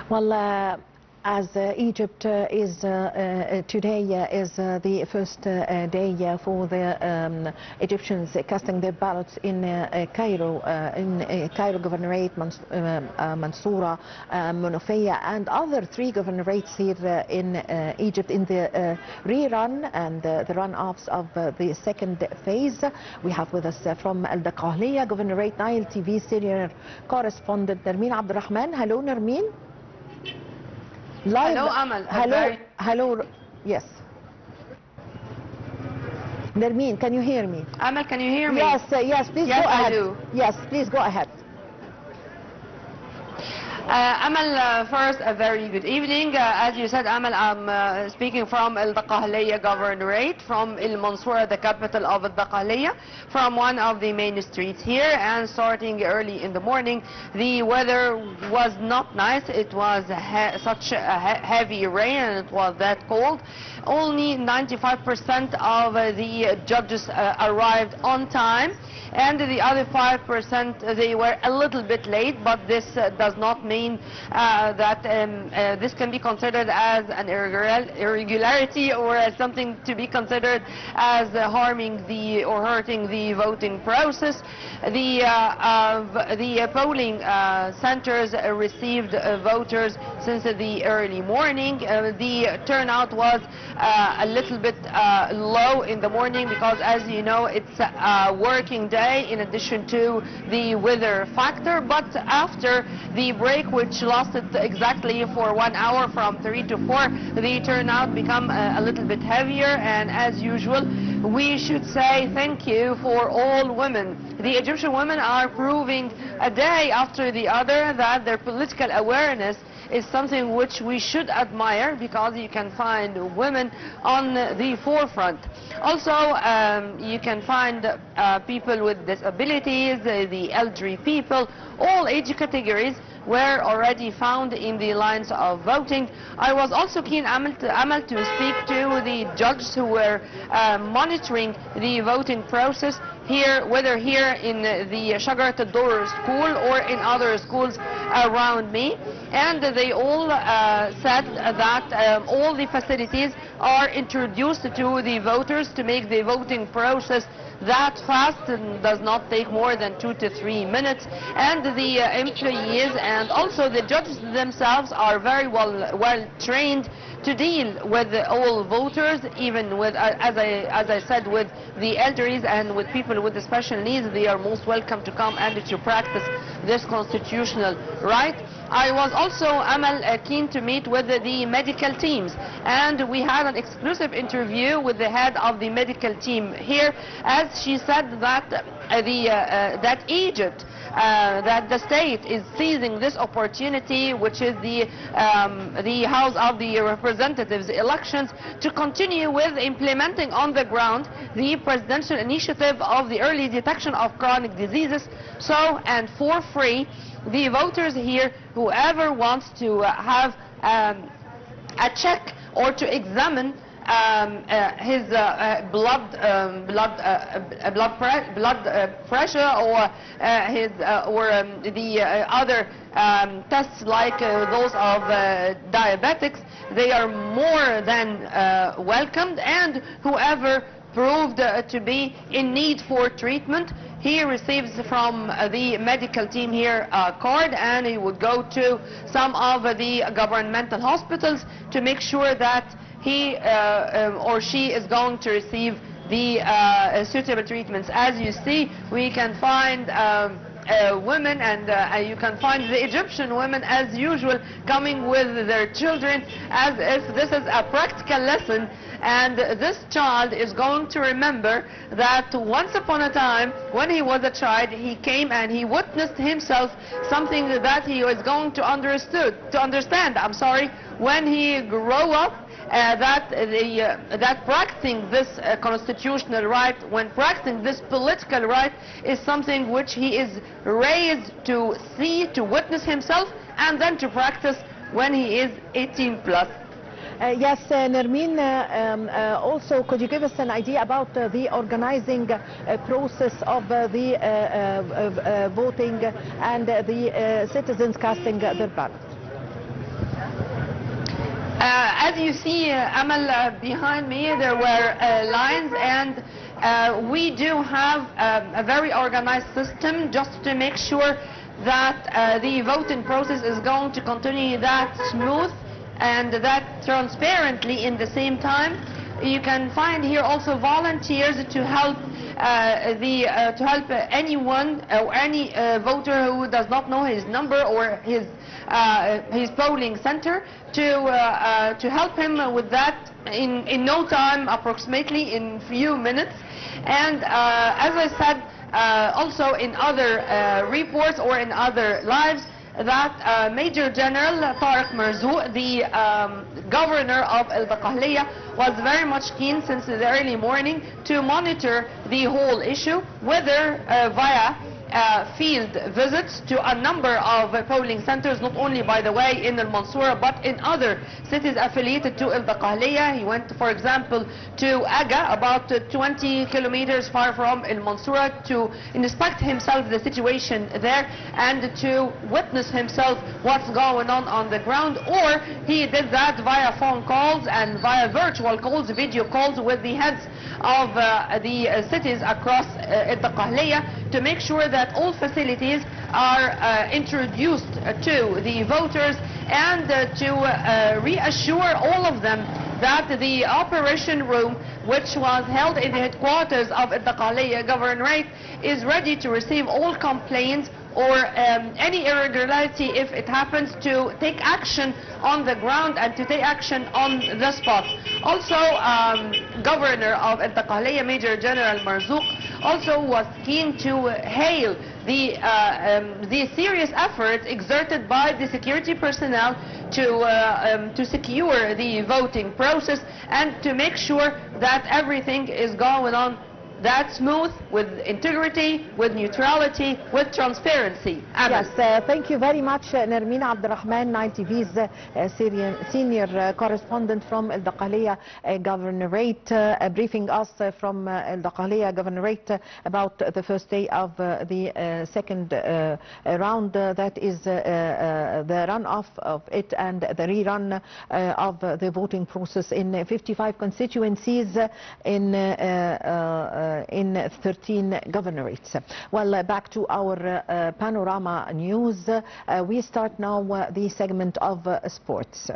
Well, as Egypt is today is the first day for the Egyptians casting their ballots in Cairo, Governorate, Mansoura, Monofia, and other 3 governorates here in Egypt in the rerun and the run-offs of the second phase. We have with us from Dakahlia, Governorate, Nile TV senior correspondent Nermin Rahman. Hello, Nermin. Live. Hello, Amal. Hello. Yes. Nermin, can you hear me? Amal, can you hear me? Yes, yes, please yes, go ahead. I do. Yes, please go ahead. Amal, first, a very good evening. As you said, Amal, I'm speaking from Dakahlia Governorate, from Mansoura, the capital of Dakahlia, from one of the main streets here. And starting early in the morning, the weather was not nice. It was such a heavy rain, and it was that cold. Only 95% of the judges arrived on time, and the other 5% they were a little bit late, but this does not mean that this can be considered as an irregularity or as something to be considered as harming or hurting the voting process. The polling centers received voters since the early morning. The turnout was a little bit low in the morning because, as you know, it's a working day in addition to the weather factor. But after the break, which lasted exactly for 1 hour from 3 to 4, the turnout became a little bit heavier. And as usual, we should say thank you for all women. The Egyptian women are proving a day after the other that their political awareness is something which we should admire, because you can find women on the forefront. Also, you can find people with disabilities, the elderly people, all age categories were already found in the lines of voting. I was also keen, Amal, to speak to the judges who were monitoring the voting process here, whether here in the Shajarat al-Dor school or in other schools around me. And they all said that all the facilities are introduced to the voters to make the voting process that fast and does not take more than 2 to 3 minutes. And the employees and also the judges themselves are very well trained to deal with all voters, even with, as I said, with the elderly and with people with special needs. They are most welcome to come and to practice this constitutional right. I was also, Amal, keen to meet with the medical teams, and we had an exclusive interview with the head of the medical team here, as she said that that Egypt, that the state is seizing this opportunity, which is the House of the Representatives elections, to continue with implementing on the ground the presidential initiative of the early detection of chronic diseases. So, and for free, the voters here, whoever wants to have a check or to examine his blood pressure or his the other tests like those of diabetics, they are more than welcomed. And whoever proved to be in need for treatment, he receives from the medical team here a card, and he would go to some of the governmental hospitals to make sure that he or she is going to receive the suitable treatments. As you see, we can find women, and you can find the Egyptian women as usual coming with their children, as if this is a practical lesson, and this child is going to remember that once upon a time, when he was a child, he came and he witnessed himself something that he was going to understand, when he grow up, that practicing this constitutional right, when practicing this political right, is something which he is raised to see, to witness himself, and then to practice when he is 18 plus. Yes, Nermin, also could you give us an idea about the organizing process of the voting and the citizens casting their ballot? As you see, Amal, behind me, there were lines, and we do have a very organized system just to make sure that the voting process is going to continue that smooth and that transparently in the same time. You can find here also volunteers to help anyone or any voter who does not know his number or his polling center to help him with that in no time, approximately in few minutes. And as I said, also in other reports or in other lives, that Major General Tariq Marzouk, the governor of Dakahlia, was very much keen since the early morning to monitor the whole issue, whether via field visits to a number of polling centers, not only, by the way, in Al Mansoura, but in other cities affiliated to Dakahlia. He went, for example, to Aga, about 20 kilometers far from Al Mansoura, to inspect himself the situation there and to witness himself what's going on the ground. Or he did that via phone calls and via virtual calls, video calls with the heads of the cities across Dakahlia to make sure that all facilities are introduced to the voters and to reassure all of them that the operation room, which was held in the headquarters of Dakahlia Governorate, is ready to receive all complaints or any irregularity if it happens, to take action on the ground and to take action on the spot. Also, Governor of Dakahlia, Major General Marzouk, also was keen to hail the serious efforts exerted by the security personnel to secure the voting process and to make sure that everything is going on that smooth, with integrity, with neutrality, with transparency. Yes, thank you very much, Nermin. Rahman, Nile TV's senior correspondent from Dakahlia Governorate, briefing us from Dakahlia Governorate about the first day of the second round, that is the runoff of it and the rerun of the voting process in 55 constituencies in 13 governorates. Well, back to our panorama news. We start now the segment of sports.